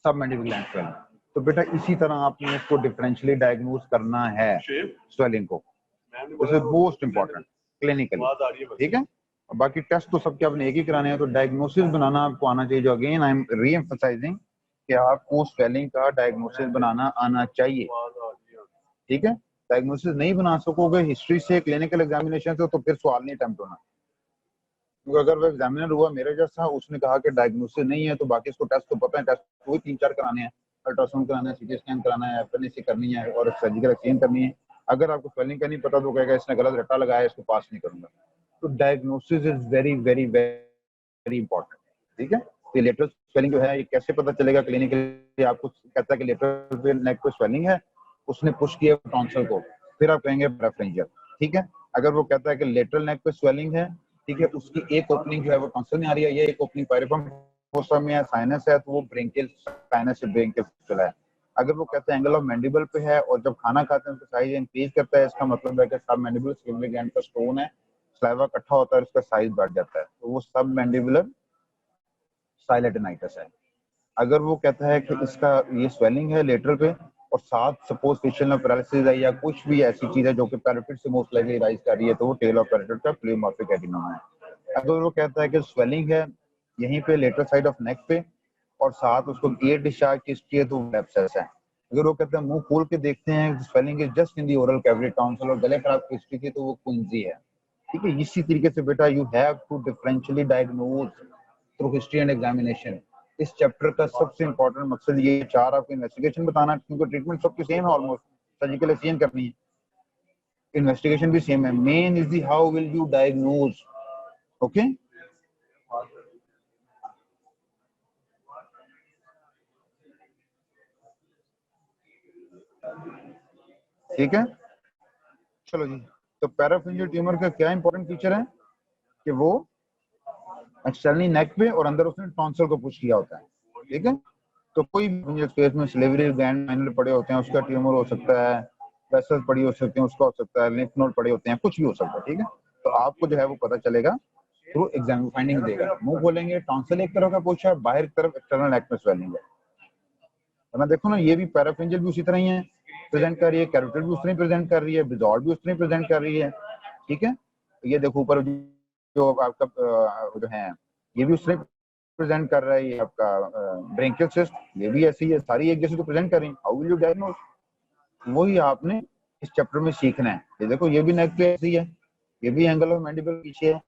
submandibular gland swelling. तो बेटा इसी तरह आपने इसको डिफरेंशियली डायग्नोज करना है स्वेलिंग को, this is most important clinically, ठीक है? और बाकी टेस्ट तो सबके आपने एक ही कराने हैं, तो डायग्नोसिस बनाना आपको आना चाहिए। जो अगेन आई एम री एम्फसाइजिंग कि आपको स्वेलिंग का डायग्नोसिस बनाना आना चाहिए, ठीक है? डायग्नोसिस नहीं बना सकोगे हिस्ट्री से, क्लिनिकल एग्जामिनेशन से, तो फिर सवाल नहीं अटेम्प्ट होना। क्योंकि अगर वो एग्जामिनर हुआ मेरे जैसा, उसने कहा कि डायग्नोसिस नहीं है, तो बाकी इसको टेस्ट तो पता है, टेस्ट कोई 3-4 कराने हैं, अल्ट्रासाउंड कराना है, सीटी स्कैन कराना है, एफएनएसी करनी है और सर्जिकल एक्सचेंज करनी है। अगर आपको स्वेलिंग का नहीं पता तो कहेगा इसने गलत रट्टा लगाया, इसको पास नहीं करूंगा। तो diagnosis is very very very important, ठीक है? तो लेटरल स्वेलिंग जो है ये कैसे पता चलेगा क्लिनिकली? आपको कहता है कि लेटरल नेक पे स्वेलिंग है, उसने पुश किया टॉन्सिल को, फिर आप कहेंगे पैराफ्रेंजियल, ठीक है। अगर वो कहता है कि लेटरल नेक पे स्वेलिंग है, ठीक है, उसकी एक ओपनिंग जो है वो टॉन्सिल में आ रही है, ये एक ओपनिंग पायरिफॉर्म फोसा में है, साइनस है, तो वो ब्रेंकियल साइनस से ब्रेंकियल फिस्टुला है। अगर वो कहते हैं एंगल ऑफ मैंडिबल पे है और जब खाना खाते हैं तो साइज इंक्रीज करता है, इसका मतलब है कि सब मैंडिबुलर सिलिव्री ग्लैंड का स्टोन है, सलाइवा इकट्ठा होता है, उसका साइज बढ़ जाता है, तो वो सब मैंडिबुलर साइलेटेनाइटिस है। अगर वो कहता है कि इसका ये स्वेलिंग है लेटरल पे और साथ सपोज फेशियल नर्व पैरालिसिस है या कुछ भी ऐसी चीज है जो कि पैराटिड से मोस्ट लाइकली राइज कर रही है, तो वो टेल ऑफ पैराटिड का प्लेयोमॉर्फिक एडिनोमा है। अगर वो कहता है कि स्वेलिंग है यहीं पे लेटरल साइड ऑफ नेक पे और साथ उसको एयर डिस्चार्ज की हिस्ट्री है, तो वो एब्सेस है। अगर वो कहते हैं मुंह खोल के देखते हैं swelling is just in the oral cavity tonsil और गले खराब की हिस्ट्री थी, तो वो कुंजी है, ठीक है। इसी तरीके से बेटा you have to differentially diagnose through history and examination. इस चैप्टर का सबसे इंपॉर्टेंट मकसद ये चार आपको इन्वेस्टिगेशन बताना, क्योंकि ट्रीटमेंट सबकी सेम है, ऑलमोस्ट सर्जिकल सेम करनी है, इन्वेस्टिगेशन भी सेम है। Main is the how will you diagnose, okay. ठीक है, चलो जी। तो पैराफिंजियल ट्यूमर का क्या इंपॉर्टेंट फीचर है कि वो एक्सटर्नली नेक पे और अंदर उसने टॉन्सिल को पुश किया होता है, ठीक है। तो कोई भी स्पेस में सिलिव्री ग्लैंड माइनर पड़े होते हैं, उसका ट्यूमर हो सकता है, वेसल्स पड़ी हो सकती हैं, उसका हो सकता है, लिम्फ नोड पड़े होते हैं, कुछ भी हो सकता है, ठीक है। तो आपको जो है वो पता चलेगा थ्रू एग्जाम फाइंडिंग देगा। मुंह खोलेंगे टॉन्सिल एक तरह का पूछा है, बाहर की तरफ एक्सटर्नल नेक में स्वेलिंग है, वरना देखो ना ये भी पैराफिंजियल भी उसी तरह ही है, प्रेजेंट कर रही है, कैरोटिड भी उस तरह प्रेजेंट कर रही है, बिजॉल भी उस तरह प्रेजेंट कर रही है, ठीक है। ये देखो ऊपर जो आपका जो है ये भी उस तरह प्रेजेंट कर रहा है, ये आपका ब्रेंकियल सिस्ट ये भी ऐसी है, सारी एक जैसे तो प्रेजेंट कर रही है। हाउ विल यू डायग्नोज, वही आपने इस चैप्टर में सीखना है। ये देखो ये भी नेक पे ऐसी है, ये भी एंगल ऑफ मैंडिबल पीछे है,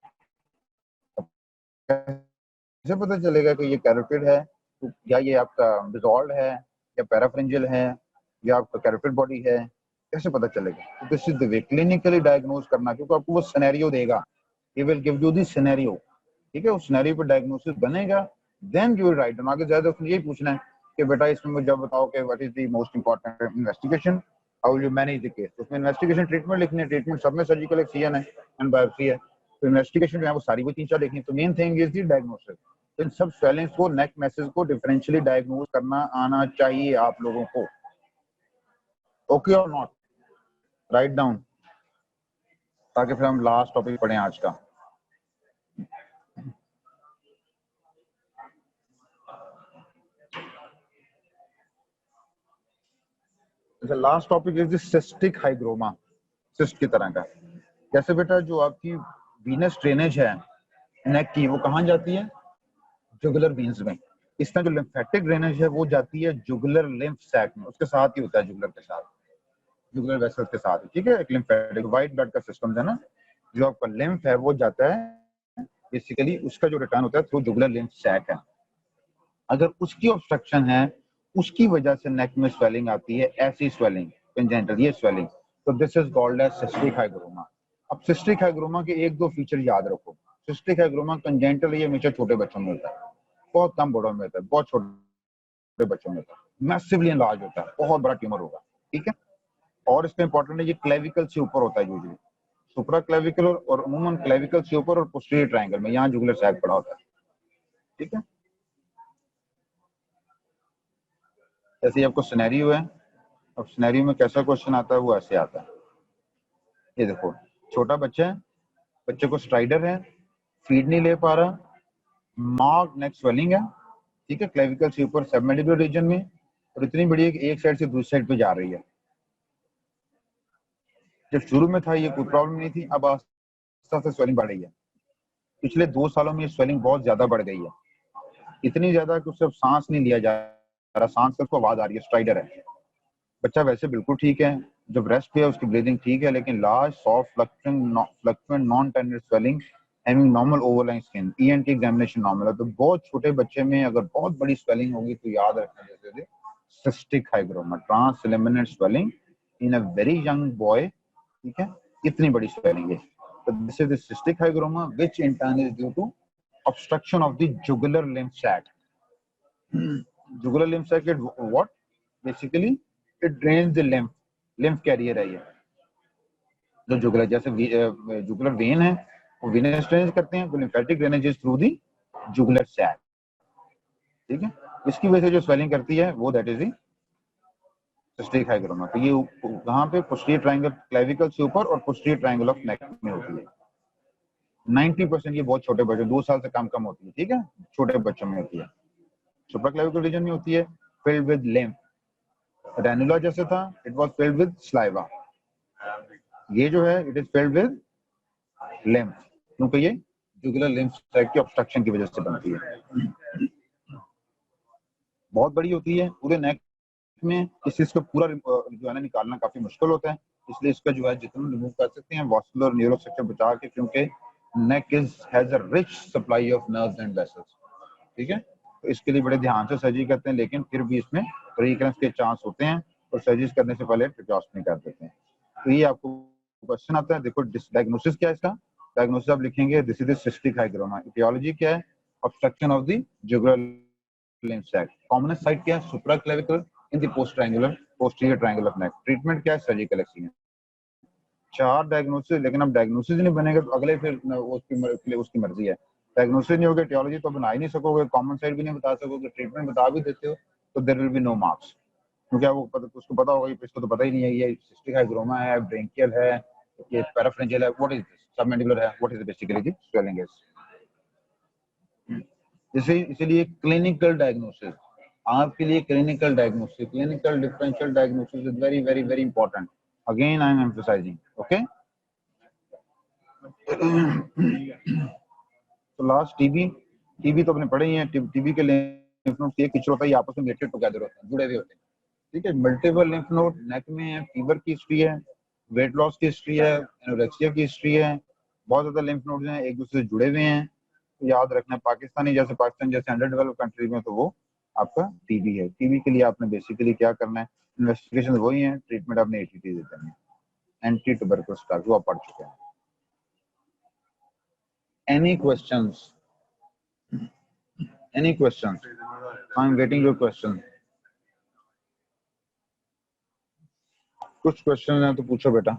कैसे पता चलेगा कि ये कैरोटिड है या ये आपका बिजॉल्व है या पैराफ्रिंजियल है या आपका कैरोटिड बॉडी है, कैसे पता चलेगा? तो this is the way clinically diagnose करना, क्योंकि आपको वो सिनेरियो देगा, he will give you the scenario, ठीक है। उस सिनेरियो पे डायग्नोसिस बनेगा, then you will write down. आगे ज्यादा उसने यही पूछना है कि बेटा इसमें मुझे जब बताओ कि what is the most important investigation, how will you manage the case. उसमें इन्वेस्टिगेशन ट्रीटमेंट लिखनी है, ट्रीटमेंट सब में सर्जिकल एक्सीजन है एंड बायोप्सी है, तो इन्वेस्टिगेशन जो है वो सारी वो तीन चार लिखनी है। तो main thing is the diagnosis. इन सब स्वेलिंग्स को, नेक मैसेज को डिफरेंशियली डायग्नोज करना आना चाहिए आप लोगों को, ओके और नॉट, राइट डाउन, ताकि फिर हम लास्ट टॉपिक पढ़ें आज का। Last topic is cystic hygroma, cyst की तरह का। जैसे बेटा जो आपकी वीनस ड्रेनेज है नेक की, वो कहाँ जाती है? जुगुलर वेन्स में। इस तरह जो लिम्फेटिक ड्रेनेज है वो जाती है जुगुलर लिम्फ सैक में, उसके साथ ही होता है जुगुलर के साथ, जुगुलर वेसल्स के साथ, ठीक है। एक लिम्फेटिक व्हाइट ब्लड का सिस्टम है ना, जो आपका लिम्फ है वो जाता है बेसिकली, उसका जो रिटर्न होता है थ्रू जुगुलर लिम्फ सैक है। अगर उसकी ऑब्स्ट्रक्शन है, उसकी वजह से नेक में स्वेलिंग आती है, ऐसी स्वेलिंग कंजेंटल ये स्वेलिंग, तो this is called as cystic hygroma. अब सिस्टिक हाइग्रोमा के एक दो फीचर याद रखो। सिस्टिक हाइग्रोमा कंजेंटल ये हमेशा छोटे बच्चों में होता है, बहुत कम बड़ों में होता है, बहुत छोटे बच्चों में होता है, मैसिवली एनलार्ज होता है, बहुत बड़ा ट्यूमर होगा, ठीक है। और इसका इंपॉर्टेंट है ये क्लेविकल से ऊपर होता है यूजुअली, सुप्रा क्लेविकल और अमूमन क्लेविकल से ऊपर और पोस्टीरियर ट्रायंगल में, यहाँ जुगुलर सैक पड़ा होता है, ठीक है। जैसे आपको सिनेरियो है, अब सिनेरियो में कैसा क्वेश्चन आता है वो ऐसे आता है। ये देखो छोटा बच्चा है, बच्चे को स्ट्राइडर है, फीड नहीं ले पा रहा, मार्क नेक स्वेलिंग है, ठीक है, क्लेविकल से ऊपर सबमैंडिबुलर रीजन में, और इतनी बड़ी है कि एक साइड से दूसरी साइड पे जा रही है। जब शुरू में था ये कोई प्रॉब्लम नहीं थी, अब आस्ते आस्ते स्वेलिंग बढ़ रही है। पिछले 2 सालों में ये स्वेलिंग बहुत ज्यादा बढ़ गई है, इतनी ज्यादा कि उससे अब सांस नहीं लिया जा रहा, सांस का उसको आवाज आ रही है, स्ट्राइडर है। बच्चा वैसे बिल्कुल ठीक है, जब रेस्ट पे है उसकी ब्रीदिंग ठीक है, लेकिन large soft fluctuant non tender swelling having normal overlying skin, ENT examination normal है। तो बहुत छोटे बच्चे में अगर बहुत बड़ी स्वेलिंग होगी तो याद रखना, जैसे cystic hygroma, transilluminate swelling in a very young boy, ठीक है, इतनी बड़ी स्वेलिंग है। तो this is the cystic hygroma which in turn is due to obstruction of the jugular lymph sac. Jugular lymph sac, it what? Basically, it drains the lymph carrier है ये, जो jugular, जैसे जुगुलर वेन है वो venous drainage करते हैं, तो lymphatic drainage is through the jugular sac, ठीक है। इसकी वजह से जो स्वेलिंग करती है वो that is the cystic hygroma. तो ये कहाँ पे, पोस्टीरियर ट्रायंगल क्लेविकल से ऊपर और पोस्टीरियर ट्रायंगल ऑफ नेक में होती है। 90% ये बहुत छोटे बच्चों, 2 साल से कम होती है, ठीक है, छोटे बच्चों में होती है। सुप्राक्लेविकल रीजन में होती है, फिल्ड विद लिम्फ, रेनुला जैसे था, it was filled with saliva. ये जो है it is filled with lymph, क्योंकि ये जुगुलर लिम्फ सैक की ऑब्स्ट्रक्शन की वजह से बनती है। बहुत बड़ी होती है पूरे नेक में, इस चीज को पूरा जो है ना निकालना काफी मुश्किल होता है, इसलिए इसका जो है जितना रिमूव कर सकते हैं वास्कुलर न्यूरो स्ट्रक्चर बचा के, क्योंकि neck has a rich supply of nerves and vessels, ठीक है। तो इसके लिए बड़े ध्यान से सर्जरी करते हैं, लेकिन फिर भी इसमें रिकरेंस के चांस होते हैं, और सर्जरी करने से पहले ट्रेक्योस्टमी कर देते हैं। तो ये आपको क्वेश्चन आता है, देखो डायग्नोसिस क्या है इसका, डायग्नोसिस आप लिखेंगे this is cystic hygroma. Aetiology क्या है, obstruction of the jugular lymph sac. Commonest site क्या है, supraclavicular in the posterior triangle of neck. Treatment क्या है, सर्जिकल एक्सचेंज। 4 डायग्नोसिस, लेकिन अब डायग्नोसिस नहीं बनेगा तो अगले फिर उसकी मर्जी है। डायग्नोसिस नहीं होगा, टियोलॉजी तो बना ही नहीं सकोगे, कॉमन साइड भी नहीं बता सकोगे, ट्रीटमेंट बता भी देते हो तो there will be no marks, क्योंकि उसको पता होगा, इसको तो पता ही नहीं है ये सिस्टिक हाइग्रोमा है, ब्रेंकियल है, ये पैराफ्रेंजियल है, व्हाट इज दिस, सबमैंडिबुलर है, what is basically the swelling is. इसीलिए क्लिनिकल डायग्नोसिस आपके लिए, clinical diagnosis, clinical differential diagnosis is very very very important. Again I am emphasising, okay. तो लास्ट टीबी तो अपने पढ़े ही हैं। टीबी के लिम्फ नोड एक पिक्चर होता है, ये आपस में मेटेड टुगेदर होते हैं, जुड़े हुए होते हैं, ठीक है। मल्टीपल लिम्फ नोड नेक में है, फीवर की हिस्ट्री है, वेट लॉस की हिस्ट्री है, एनोरेक्सिया की हिस्ट्री है, बहुत ज्यादा लिम्फ नोड्स हैं, एक दूसरे से जुड़े हुए हैं। तो याद रखना, पाकिस्तान जैसे अंडर डेवलप्ड कंट्रीज में तो वो आपका टीबी है। टीबी के लिए आपने बेसिकली क्या करना है, इन्वेस्टिगेशन वही है, ट्रीटमेंट आपने एटीटी देते हैं, एंटी ट्यूबरकुलोसिस का, जो आप पढ़ चुके हैं। Any questions? Any questions? I'm waiting your question. कुछ क्वेश्चन है तो पूछो बेटा।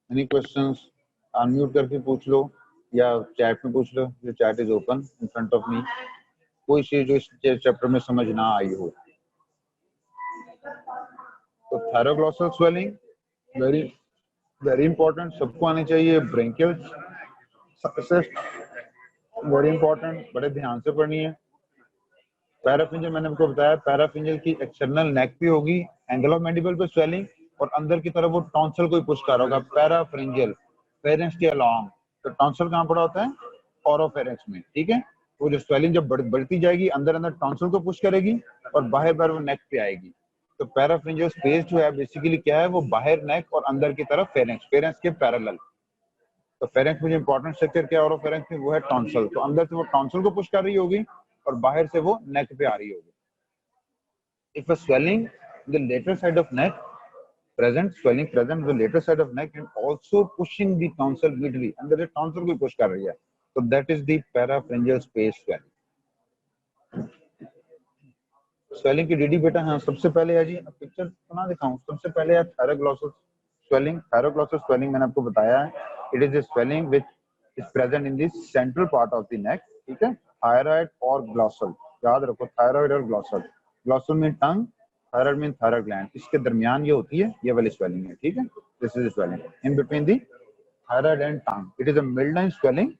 Any questions? Unmute करके पूछ लो या चैट में पूछ लो, जो chat is open in front of me. कोई चीज जो इस चैप्टर में समझ ना आई हो। तो थायरोग्लॉसल स्वेलिंग वेरी वेरी इंपॉर्टेंट, सबको आनी चाहिए। ब्रेंकियल वेरी इंपॉर्टेंट, बड़े ध्यान से पढ़नी है। पैराफिंजल मैंने आपको बताया, पैराफिंजल की एक्सटर्नल नेक पे होगी, एंगल ऑफ मैंडिबल पे स्वेलिंग, और अंदर की तरफ वो टॉन्सल को ही पुश कर रहा होगा, पैराफ्रिंजियल, फेरेंक्स के अलोंग। तो टॉन्सल कहाँ पड़ा होता है, ओरोफेरेंक्स में, ठीक है। वो जो स्वेलिंग जब बढ़ती जाएगी, अंदर अंदर टॉन्सल को पुश करेगी और बाहर बाहर वो नेक पे आएगी। तो पैराफ्रिंजियल स्पेस जो है बेसिकली क्या है, वो बाहर नेक और अंदर की तरफ फेरेंक्स के पैरेलल। तो फेरेंक्स में जो इंपॉर्टेंट स्ट्रक्चर क्या है ओरोफेरेंक्स में, वो है टॉन्सल। तो अंदर से वो टॉन्सल को पुश कर रही होगी और बाहर से वो नेक पे आ रही होगी। If a swelling the lateral side of neck swelling present the lateral side of neck and also pushing the tonsil midly, अंदर से टॉन्सल को पुश कर रही है, तो that is the parapharyngeal space swelling. Swelling की डीडी बेटा, हाँ सबसे पहले है जी, पिक्चर बना दिखाऊं, सबसे पहले है थायरोग्लॉसल स्वेलिंग। थायरोग्लॉसल स्वेलिंग मैंने आपको बताया है, it is a swelling which is present in the central part of the neck, ठीक है। थायराइड और ग्लॉसल, याद रखो, थायराइड और ग्लॉसल। ग्लॉसल मीन टंग, थायराइड मीन थायराइड ग्लैंड, इसके दरमियान ये होती है, ये वाली स्वेलिंग है, ठीक है। This is swelling in between the thyroid and tongue, it is a midline swelling,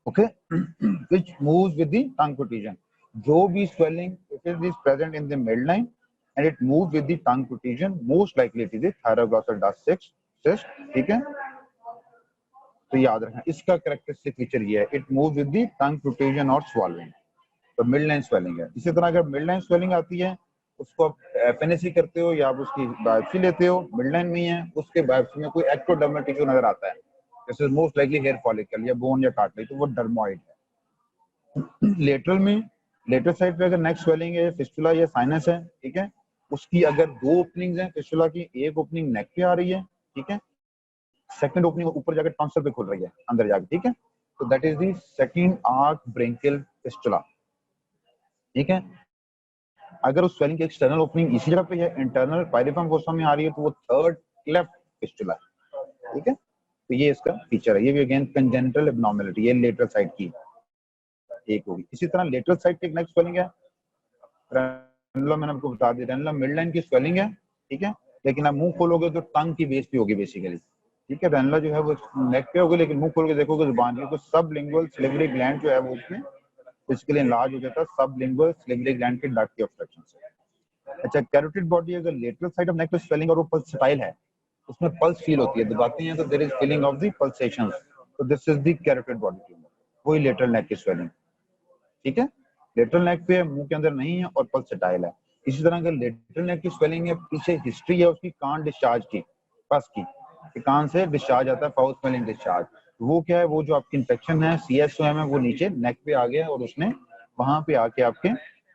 okay, which moves with the tongue protrusion. जो भी swelling if it is present in the midline and it moves with the tongue protrusion, most likely it is a thyroglossal dust cyst, ठीक है। तो याद रखना इसका characteristic feature ये है, it moves with the tongue protrusion or swallowing, तो midline swelling है। इसी तरह अगर मिडलाइन स्वेलिंग आती है, उसको आप एफएनएसी करते हो या आप उसकी बायोप्सी लेते हो, मिडलाइन में है, उसके बायोप्सी में कोई एक्टोडर्मल टिश्यू नजर आता है, जैसे मोस्ट लाइकली हेयर फॉलिकल या बोन या कार्टिलेज, तो वो डर्मोइड है। लेटरल में, लेटरल साइड पे अगर नेक स्वेलिंग है, फिस्टुला या साइनस है, ठीक है, उसकी अगर 2 ओपनिंग्स हैं, फिस्टुला की एक ओपनिंग नेक पे आ रही है, ठीक है, सेकंड ओपनिंग ऊपर जाकर टॉन्सिल पे खुल रही है अंदर जाके, ठीक है, तो that is the second arc branchial fistula, ठीक है। अगर उस स्वेलिंग की एक्सटर्नल ओपनिंग इसी जगह पे है, इंटरनल पायरिफॉर्म फोसा में आ रही है, तो वो थर्ड लेफ्ट फिस्टुला है, ठीक है। तो ये इसका फीचर है। ये भी अगेन कंजेनिटल एब्नॉर्मेलिटी, ये लेटरल साइड की एक होगी। इसी तरह लेटरल साइड की नेक्स्ट स्वेलिंग है रेनुलम, मैंने आपको बता दिया, रेनुलम मिडलाइन की स्वेलिंग है, ठीक है। लेकिन आप मुंह खोलोगे तो टंग की बेस पे होगी बेसिकली, ठीक है। रेनुला जो है वो नेक पे होगी, लेकिन मुंह खोल के देखोगे जुबान पे, तो सब लिंगुअल सिलिवरी ग्लैंड जो है वो उसमें बेसिकली इनलार्ज हो जाता है सब लिंगुअल सिलिवरी ग्लैंड के डक्ट के ऑब्स्ट्रक्शन से। अच्छा, कैरोटिड बॉडी अगर लेटरल साइड ऑफ नेक पे स्वेलिंग और वो पल्सेटाइल है, उसमें पल्स फील होती है, दबाते हैं तो there is feeling of the pulsations, तो this is the carotid body tumour, वही लेटरल नेक की स्वेलिंग, ठीक है। लेटरल नेक पे मुंह के अंदर नहीं है और पल्सेटाइल है। इसी तरह अगर लेटरल नेक की स्वेलिंग है, पीछे हिस्ट्री है उसकी कान डिस्चार्ज की, पस की, कान से डिस्चार्ज आता है, फाउल स्मेलिंग डिस्चार्ज, वो क्या है, वो जो आपकी इंफेक्शन है CSOM है, वो नीचे नेक पे आ गया और उसने वहां पे आके आपके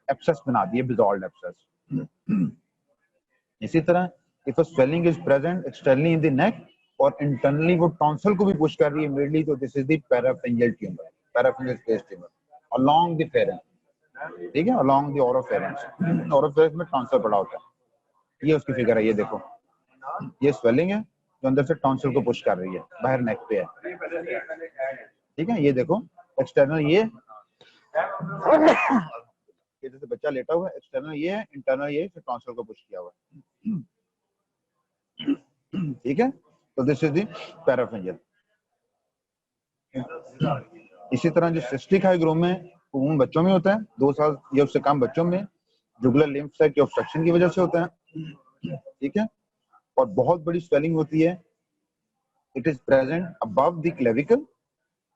एब्सेस बना दिए, डिसॉल्व्ड एब्सेस। इसी तरह if a swelling is present externally in the नेक और इंटरनली वो टॉन्सिल को भी पुश कर रही है मिडली, तो this is the parapharyngeal tumour, parapharyngeal space tumour along the pharynx, ठीक है, अलोंग द ओरोफेरेंक्स। ओरोफेरेंक्स में टॉन्सिल पड़ा होता है। ये उसकी फिगर है, ये देखो, ये स्वेलिंग है जो अंदर से टॉन्सिल को पुश कर रही है, बाहर नेक पे है, ठीक है। ये देखो एक्सटर्नल, ये जैसे बच्चा लेटा हुआ है, एक्सटर्नल ये है, इंटरनल ये टॉन्सिल को पुश किया हुआ है, ठीक है। तो दिस इज द पैराफिंजियल। इसी तरह जो सिस्टिक हाइग्रोम है वो बच्चों में होता है, 2 साल या उससे कम बच्चों में, जुगुलर लिम्फ साइट के ऑब्स्ट्रक्शन की वजह से होता है, ठीक है। और बहुत बड़ी स्वेलिंग होती है, it is present above the clavicle,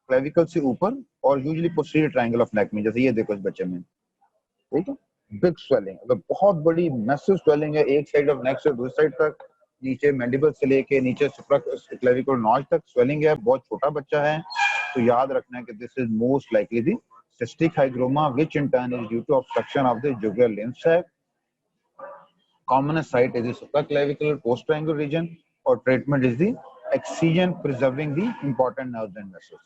clavicle से ऊपर, और यूजुअली पोस्टीरियर ट्रायंगल ऑफ नेक में, जैसे ये देखो इस बच्चे में, ठीक है। बिग स्वेलिंग, अगर बहुत बड़ी मैसिव स्वेलिंग है एक साइड ऑफ नेक से दूसरी साइड तक, नीचे मैंडिबल से लेके नीचे क्लेविकल नॉच तक स्वेलिंग है, बहुत छोटा बच्चा है, तो याद रखना है कि this is most likely the cystic hygroma, which in turn is due to obstruction of the jugular lymph sac. Commonest site is the supraclavicular posttriangular region, or treatment is the excision preserving the important nerves and vessels.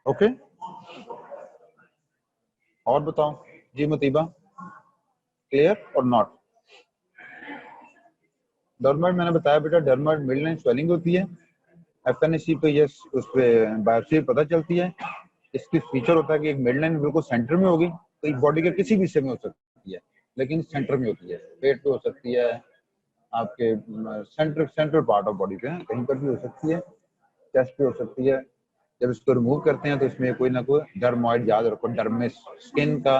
Okay? और बताओ जी मुतीबा, clear और not? Dermoid मैंने बताया बेटा, dermoid midline swelling होती है, FNAC पे ये उस पे बायोप्सी पता चलती है। इसकी फीचर होता है कि एक मिडलाइन बिल्कुल सेंटर में होगी, तो बॉडी के किसी भी हिस्से में हो सकती है, लेकिन सेंटर में होती है, पेट पे हो सकती है, आपके सेंट्रल पार्ट ऑफ बॉडी पे कहीं पर भी हो सकती है, चेस्ट पे हो सकती है। जब इसको रिमूव करते हैं तो इसमें कोई ना कोई डर्मोइड, याद रखो डर्मिस स्किन का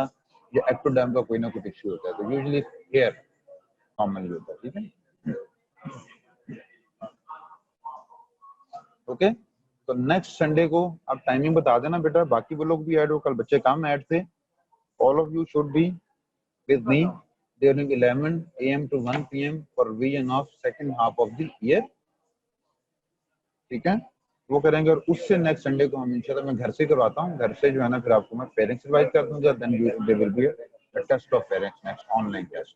या एक्टोडर्म का कोई ना कोई टिश्यू होता है, तो यूजुअली हेयर कॉमनली होता है, ठीक है। ओके, तो नेक्स्ट संडे को आप टाइमिंग बता देना बेटा, बाकी वो लोग भी ऐड हो, कल बच्चे कम ऐड थे। All of you should be with me during 11 AM to 1 PM for revision of second half of the year, ठीक है, वो करेंगे। और उससे नेक्स्ट संडे को हम इंशाल्लाह, मैं घर से करवाता हूँ, घर से जो है ना, फिर आपको मैं पेरेंट्स इनवाइट कर दूंगा, then there will be a test of parents, next online test.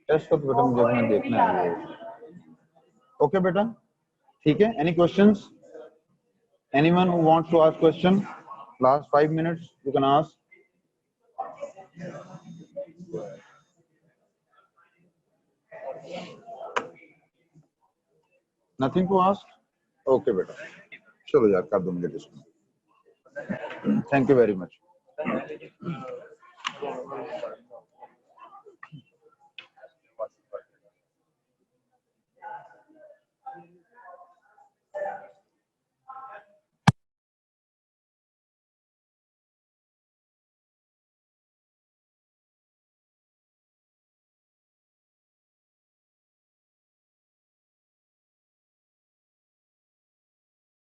Test तो बेटा मुझे देखना है। ओके बेटा, ठीक है। Any questions? Anyone who wants to ask question, last 5 minutes you can ask. Nothing to ask? Okay beta, चलो यार कर दूंगे जिसमें। Thank you very much.